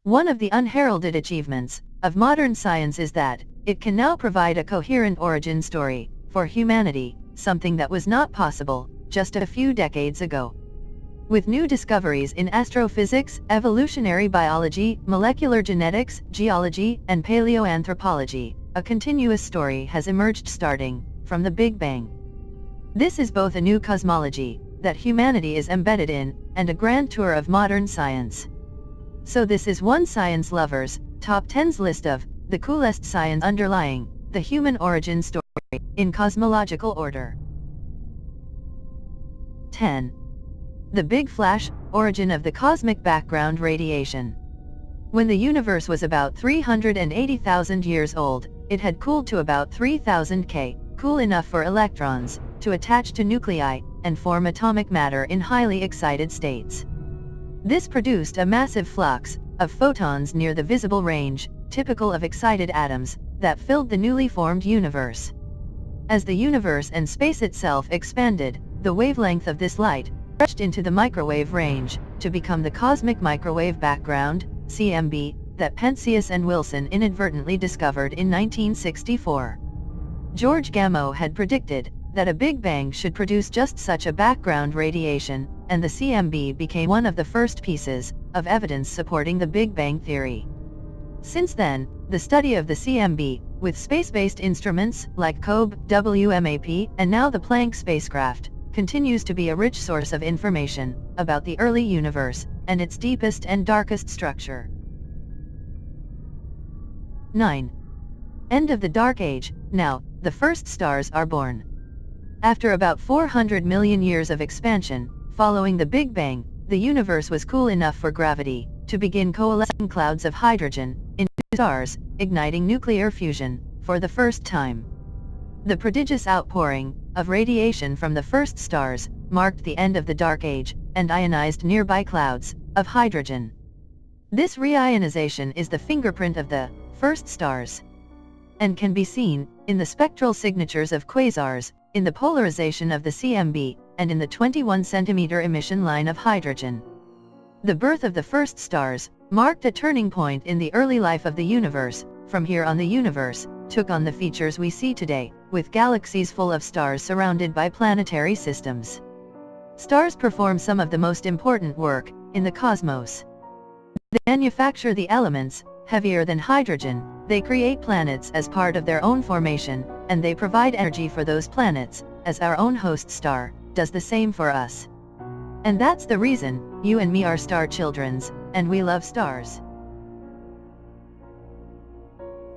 One of the unheralded achievements of modern science is that it can now provide a coherent origin story for humanity, something that was not possible just a few decades ago. With new discoveries in astrophysics, evolutionary biology, molecular genetics, geology, and paleoanthropology, a continuous story has emerged starting from the Big Bang. This is both a new cosmology that humanity is embedded in, and a grand tour of modern science. So this is one science lover's top 10's list of the coolest science underlying the human origin story in cosmological order. 10. The Big Flash, origin of the cosmic background radiation. When the universe was about 380,000 years old, it had cooled to about 3000 K, cool enough for electrons to attach to nuclei and form atomic matter in highly excited states. This produced a massive flux of photons near the visible range, typical of excited atoms, that filled the newly formed universe. As the universe and space itself expanded, the wavelength of this light stretched into the microwave range to become the cosmic microwave background, CMB, that Penzias and Wilson inadvertently discovered in 1964. George Gamow had predicted that a Big Bang should produce just such a background radiation, and the CMB became one of the first pieces of evidence supporting the Big Bang theory. Since then, the study of the CMB, with space-based instruments like COBE, WMAP, and now the Planck spacecraft, continues to be a rich source of information about the early universe and its deepest and darkest structure. 9. End of the Dark Age. Now, the first stars are born. After about 400 million years of expansion, following the Big Bang, the universe was cool enough for gravity to begin coalescing clouds of hydrogen into stars, igniting nuclear fusion for the first time. The prodigious outpouring of radiation from the first stars marked the end of the Dark Age and ionized nearby clouds of hydrogen. This reionization is the fingerprint of the first stars and can be seen in the spectral signatures of quasars, in the polarization of the CMB, and in the 21 centimeter emission line of hydrogen. The birth of the first stars marked a turning point in the early life of the universe. From here on, the universe took on the features we see today, with galaxies full of stars surrounded by planetary systems. Stars perform some of the most important work in the cosmos. They manufacture the elements heavier than hydrogen, they create planets as part of their own formation, and they provide energy for those planets, as our own host star does the same for us. And that's the reason you and me are star childrens, and we love stars.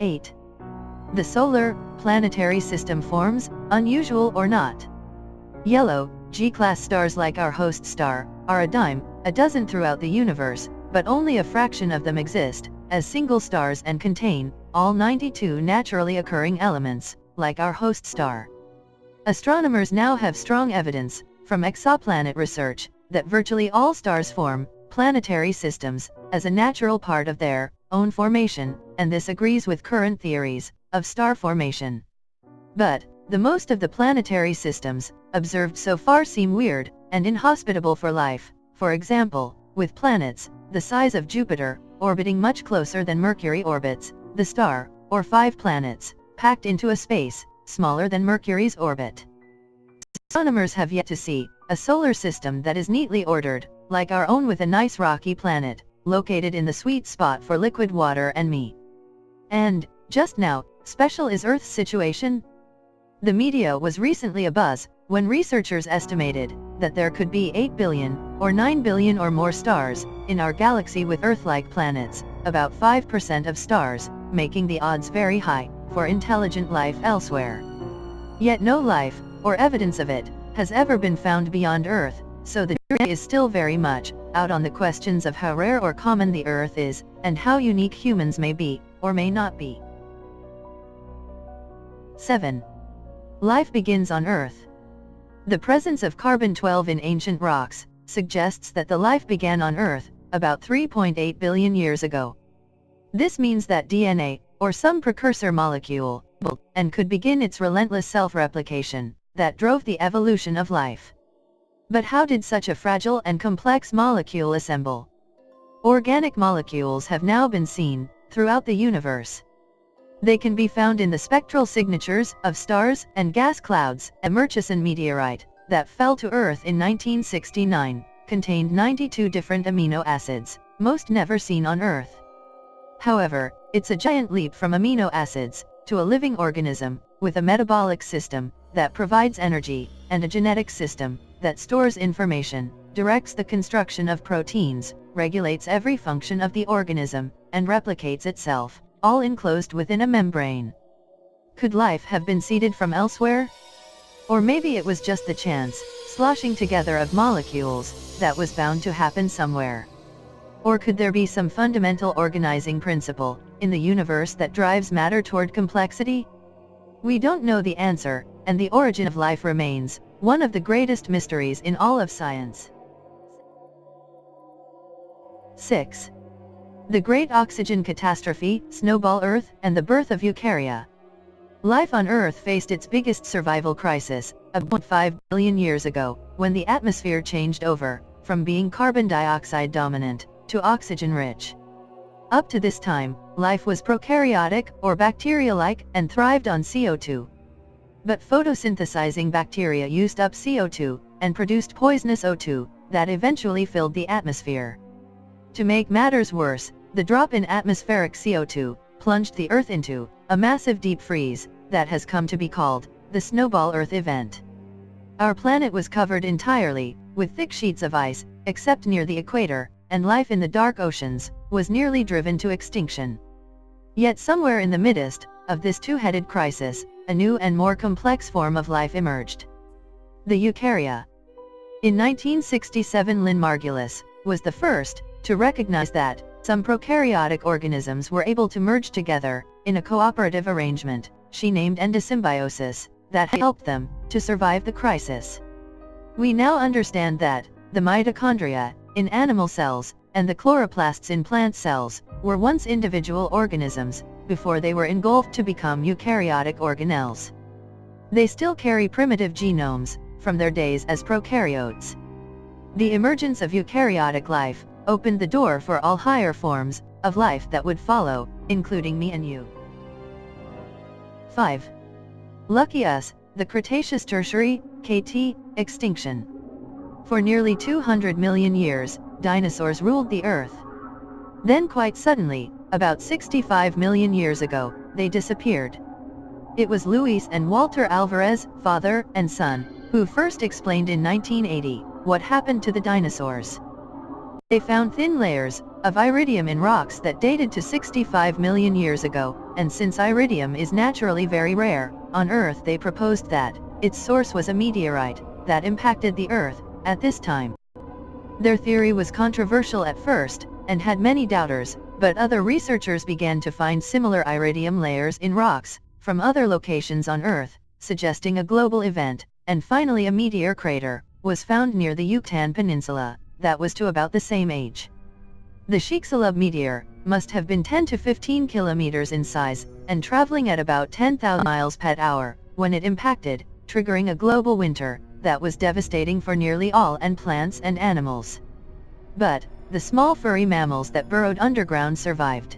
8. The solar, planetary system forms, unusual or not. Yellow, G-class stars like our host star, are a dime a dozen throughout the universe, but only a fraction of them exist as single stars and contain all 92 naturally occurring elements, like our host star. Astronomers now have strong evidence from exoplanet research that virtually all stars form planetary systems as a natural part of their own formation, and this agrees with current theories of star formation. But the most of the planetary systems observed so far seem weird and inhospitable for life, for example, with planets the size of Jupiter orbiting much closer than Mercury orbits the star, or 5 planets packed into a space smaller than Mercury's orbit. Astronomers have yet to see a solar system that is neatly ordered, like our own, with a nice rocky planet located in the sweet spot for liquid water and me. And, just now, special is Earth's situation? The media was recently abuzz when researchers estimated that there could be 8 billion, or 9 billion or more stars in our galaxy with Earth-like planets, about 5% of stars, making the odds very high for intelligent life elsewhere. Yet no life, or evidence of it, has ever been found beyond Earth, so the jury is still very much out on the questions of how rare or common the Earth is, and how unique humans may be, or may not be. 7. Life begins on Earth. The presence of carbon-12 in ancient rocks suggests that the life began on Earth about 3.8 billion years ago. This means that DNA, or some precursor molecule, and could begin its relentless self-replication that drove the evolution of life. But how did such a fragile and complex molecule assemble? Organic molecules have now been seen throughout the universe. They can be found in the spectral signatures of stars and gas clouds. A Murchison meteorite that fell to Earth in 1969 contained 92 different amino acids, most never seen on Earth. However, it's a giant leap from amino acids to a living organism with a metabolic system that provides energy and a genetic system that stores information, directs the construction of proteins, regulates every function of the organism, and replicates itself, all enclosed within a membrane. Could life have been seeded from elsewhere? Or maybe it was just the chance, sloshing together of molecules, that was bound to happen somewhere. Or could there be some fundamental organizing principle in the universe that drives matter toward complexity? We don't know the answer, and the origin of life remains one of the greatest mysteries in all of science. 6. The Great Oxygen Catastrophe, Snowball Earth, and the Birth of Eukarya. Life on Earth faced its biggest survival crisis about 5 billion years ago, when the atmosphere changed over from being carbon dioxide dominant to oxygen-rich. Up to this time, life was prokaryotic or bacteria-like and thrived on CO2. But photosynthesizing bacteria used up CO2 and produced poisonous O2 that eventually filled the atmosphere. To make matters worse, the drop in atmospheric CO2 plunged the Earth into a massive deep freeze that has come to be called the Snowball Earth event. Our planet was covered entirely with thick sheets of ice, except near the equator, and life in the dark oceans was nearly driven to extinction. Yet somewhere in the midst of this two-headed crisis, a new and more complex form of life emerged. The Eukarya. In 1967, Lynn Margulis was the first to recognize that some prokaryotic organisms were able to merge together in a cooperative arrangement she named endosymbiosis that helped them to survive the crisis. We now understand that the mitochondria in animal cells and the chloroplasts in plant cells were once individual organisms before they were engulfed to become eukaryotic organelles. They still carry primitive genomes from their days as prokaryotes. The emergence of eukaryotic life opened the door for all higher forms of life that would follow, including me and you. 5. Lucky us, the Cretaceous-Tertiary (KT) extinction. For nearly 200 million years, dinosaurs ruled the Earth. Then quite suddenly, about 65 million years ago, they disappeared. It was Luis and Walter Alvarez, father and son, who first explained in 1980 what happened to the dinosaurs. They found thin layers of iridium in rocks that dated to 65 million years ago, and since iridium is naturally very rare on Earth, they proposed that its source was a meteorite that impacted the Earth at this time. Their theory was controversial at first and had many doubters, but other researchers began to find similar iridium layers in rocks from other locations on Earth, suggesting a global event, and finally a meteor crater was found near the Yucatan Peninsula that was to about the same age. The Chicxulub meteor must have been 10 to 15 kilometers in size and traveling at about 10,000 miles per hour when it impacted, triggering a global winter that was devastating for nearly all and plants and animals. But the small furry mammals that burrowed underground survived.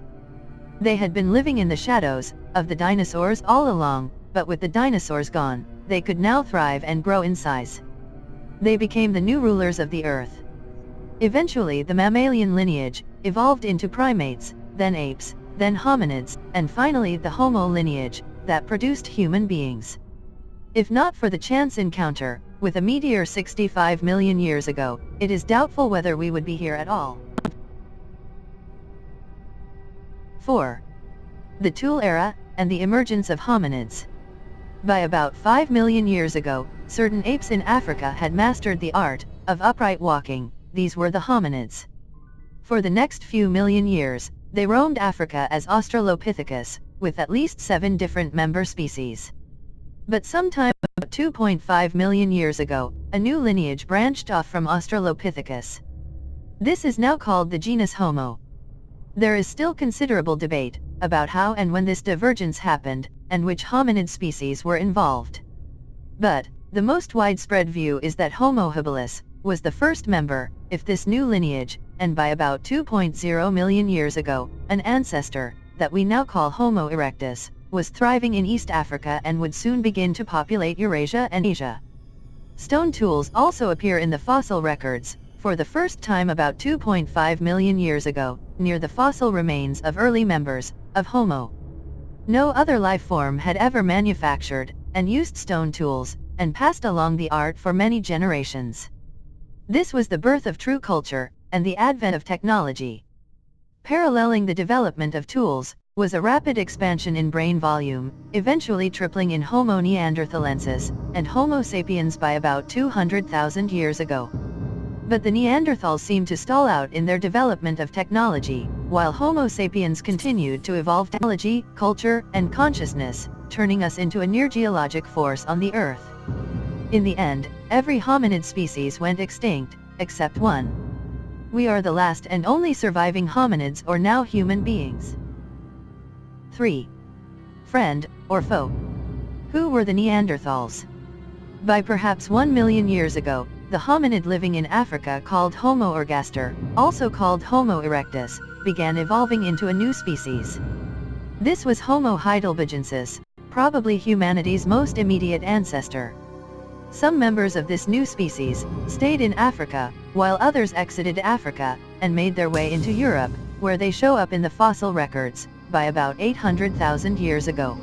They had been living in the shadows of the dinosaurs all along, but with the dinosaurs gone, they could now thrive and grow in size. They became the new rulers of the Earth. Eventually the mammalian lineage evolved into primates, then apes, then hominids, and finally the Homo lineage that produced human beings. If not for the chance encounter with a meteor 65 million years ago, it is doubtful whether we would be here at all. 4. The Tool Era and the emergence of hominids. By about 5 million years ago, certain apes in Africa had mastered the art of upright walking. These were the hominids. For the next few million years, they roamed Africa as Australopithecus, with at least 7 different member species. But sometime about 2.5 million years ago, a new lineage branched off from Australopithecus. This is now called the genus Homo. There is still considerable debate about how and when this divergence happened, and which hominid species were involved. But the most widespread view is that Homo habilis was the first member of this new lineage, and by about 2.0 million years ago, an ancestor, that we now call Homo erectus, was thriving in East Africa and would soon begin to populate Eurasia and Asia. Stone tools also appear in the fossil records, for the first time about 2.5 million years ago, near the fossil remains of early members of Homo. No other life form had ever manufactured and used stone tools, and passed along the art for many generations. This was the birth of true culture, and the advent of technology. Paralleling the development of tools, was a rapid expansion in brain volume, eventually tripling in Homo neanderthalensis, and Homo sapiens by about 200,000 years ago. But the Neanderthals seemed to stall out in their development of technology, while Homo sapiens continued to evolve technology, culture, and consciousness, turning us into a near-geologic force on the Earth. In the end, every hominid species went extinct, except one. We are the last and only surviving hominids or now human beings. 3. Friend, or foe. Who were the Neanderthals? By perhaps 1 million years ago, the hominid living in Africa called Homo ergaster, also called Homo erectus, began evolving into a new species. This was Homo heidelbergensis, probably humanity's most immediate ancestor. Some members of this new species stayed in Africa, while others exited Africa and made their way into Europe, where they show up in the fossil records, by about 800,000 years ago.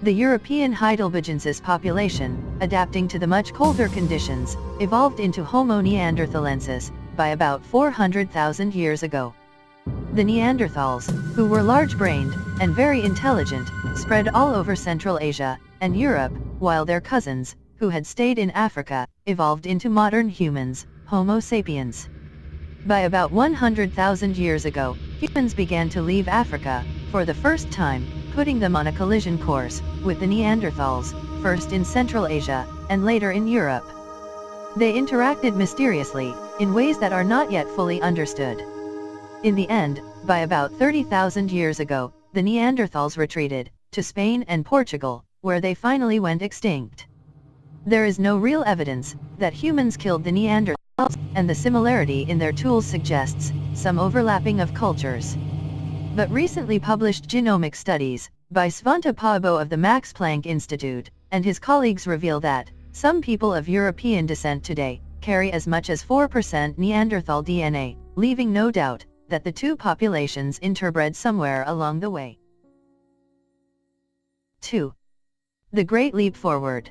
The European heidelbergensis population, adapting to the much colder conditions, evolved into Homo neanderthalensis, by about 400,000 years ago. The Neanderthals, who were large-brained and very intelligent, spread all over Central Asia and Europe, while their cousins, who had stayed in Africa, evolved into modern humans, Homo sapiens. By about 100,000 years ago, humans began to leave Africa, for the first time, putting them on a collision course with the Neanderthals, first in Central Asia, and later in Europe. They interacted mysteriously, in ways that are not yet fully understood. In the end, by about 30,000 years ago, the Neanderthals retreated to Spain and Portugal, where they finally went extinct. There is no real evidence that humans killed the Neanderthals, and the similarity in their tools suggests some overlapping of cultures. But recently published genomic studies, by Svante Paabo of the Max Planck Institute, and his colleagues reveal that some people of European descent today carry as much as 4% Neanderthal DNA, leaving no doubt that the two populations interbred somewhere along the way. 2. The Great Leap Forward.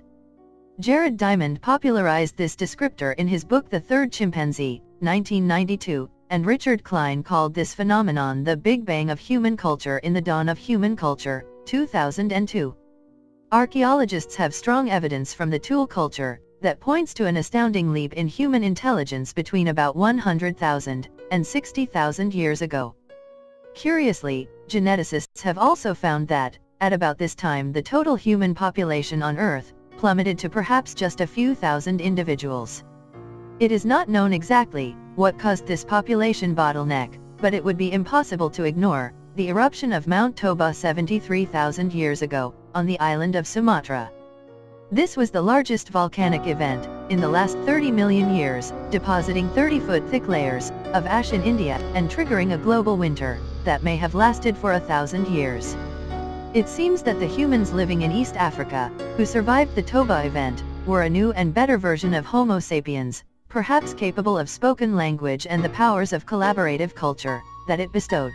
Jared Diamond popularized this descriptor in his book The Third Chimpanzee, 1992, and Richard Klein called this phenomenon the Big Bang of Human Culture in the Dawn of Human Culture, 2002. Archaeologists have strong evidence from the tool culture that points to an astounding leap in human intelligence between about 100,000 and 60,000 years ago. Curiously, geneticists have also found that, at about this time, the total human population on Earth plummeted to perhaps just a few thousand individuals. It is not known exactly what caused this population bottleneck, but it would be impossible to ignore the eruption of Mount Toba 73,000 years ago, on the island of Sumatra. This was the largest volcanic event in the last 30 million years, depositing 30-foot thick layers of ash in India and triggering a global winter that may have lasted for 1,000 years. It seems that the humans living in East Africa, who survived the Toba event, were a new and better version of Homo sapiens, perhaps capable of spoken language and the powers of collaborative culture that it bestowed.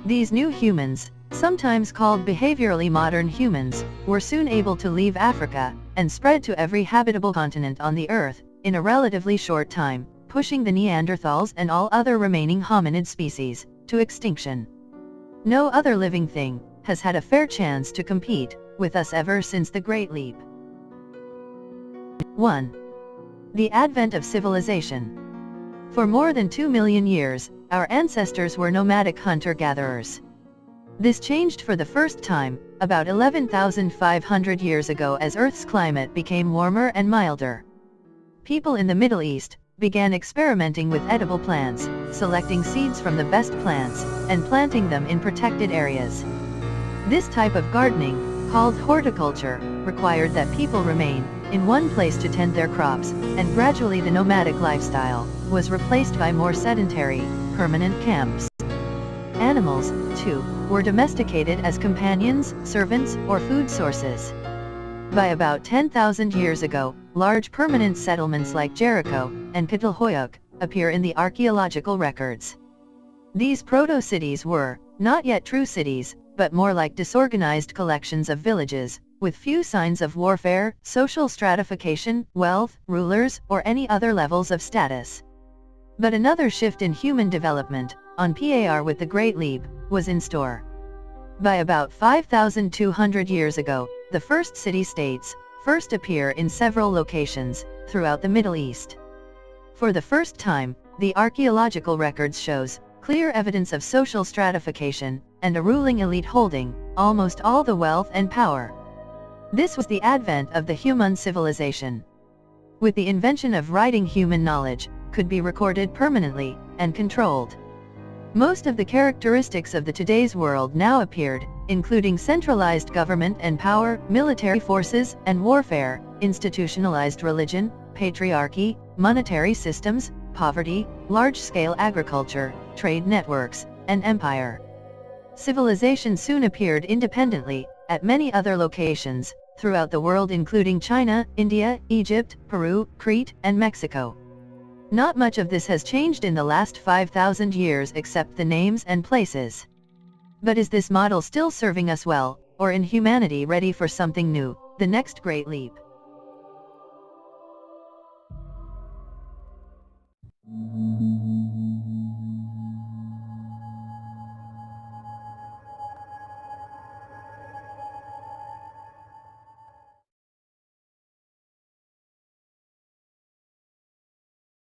These new humans, sometimes called behaviorally modern humans, were soon able to leave Africa and spread to every habitable continent on the Earth in a relatively short time, pushing the Neanderthals and all other remaining hominid species to extinction. No other living thing has had a fair chance to compete with us ever since the Great Leap. 1. The advent of civilization. For more than 2 million years, our ancestors were nomadic hunter-gatherers. This changed for the first time, about 11,500 years ago as Earth's climate became warmer and milder. People in the Middle East began experimenting with edible plants, selecting seeds from the best plants, and planting them in protected areas. This type of gardening, called horticulture, required that people remain in one place to tend their crops, and gradually the nomadic lifestyle was replaced by more sedentary, permanent camps. Animals, too, were domesticated as companions, servants, or food sources. By about 10,000 years ago, large permanent settlements like Jericho and Catalhoyuk appear in the archaeological records. These proto-cities were not yet true cities, but more like disorganized collections of villages, with few signs of warfare, social stratification, wealth, rulers, or any other levels of status. But another shift in human development, on par with the Great Leap, was in store. By about 5,200 years ago, the first city-states first appear in several locations throughout the Middle East. For the first time, the archaeological records shows clear evidence of social stratification and a ruling elite holding almost all the wealth and power. This was the advent of the human civilization. With the invention of writing, human knowledge could be recorded permanently and controlled. Most of the characteristics of the today's world now appeared, including centralized government and power, military forces and warfare, institutionalized religion, patriarchy, monetary systems, poverty, large-scale agriculture, trade networks, and empire. Civilization soon appeared independently at many other locations throughout the world, including China, India, Egypt, Peru, Crete, and Mexico. Not much of this has changed in the last 5,000 years except the names and places. But is this model still serving us well, or is humanity ready for something new, the next great leap?